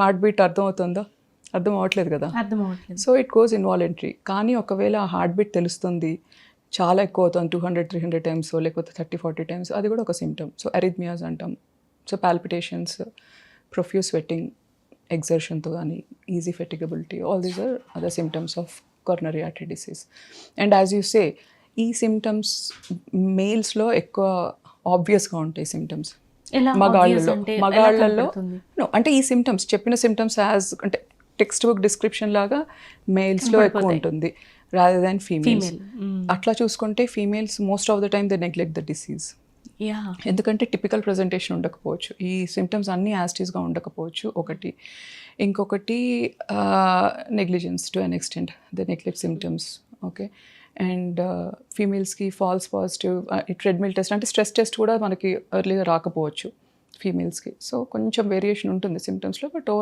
Heart beat అర్థమవుతుందా? అర్థం అవ్వట్లేదు కదా. అర్థం అవ్వట్లేదు. So it goes involuntary. కానీ ఒకవేళ ఆ హార్ట్ బీట్ తెలుస్తుంది, చాలా ఎక్కువ అవుతుంది, 200-300 టైమ్స్ లేకపోతే 30-40 టైమ్స్, అది కూడా ఒక సిమ్టమ్. సో అరిథ్మియాస్ అంటాం. సో పాల్పిటేషన్స్, ప్రొఫ్యూస్ స్వెట్టింగ్, ఎగ్జర్షన్తో కానీ, easy fatigability, all these are other symptoms of coronary artery disease. And as you say, ఈ సిమ్టమ్స్ మేల్స్లో ఎక్కువ ఆబ్వియస్గా ఉంటాయి సిమ్టమ్స్. మగాళ్ళలో నో, అంటే ఈ సిమ్టమ్స్ చెప్పిన సిమ్టమ్స్ యాజ్ అంటే టెక్స్ట్ బుక్ డిస్క్రిప్షన్ లాగా మేల్స్లో ఎక్కువ ఉంటుంది రాదర్ దాన్ ఫీమేల్స్. అట్లా చూసుకుంటే females most of the time they neglect the disease. ఎందుకంటే టిపికల్ ప్రజెంటేషన్ ఉండకపోవచ్చు, ఈ సిమ్టమ్స్ అన్నీ యాస్టీస్గా ఉండకపోవచ్చు ఒకటి. ఇంకొకటి negligence to an extent, the neglect symptoms. Okay. And ఫీమేల్స్కి ఫాల్స్ పాజిటివ్ ట్రెడ్మిల్ టెస్ట్ అంటే స్ట్రెస్ టెస్ట్ కూడా మనకి ఎర్లీగా రాకపోవచ్చు ఫీమేల్స్కి. సో కొంచెం వేరియేషన్ ఉంటుంది సిమ్టమ్స్లో. బట్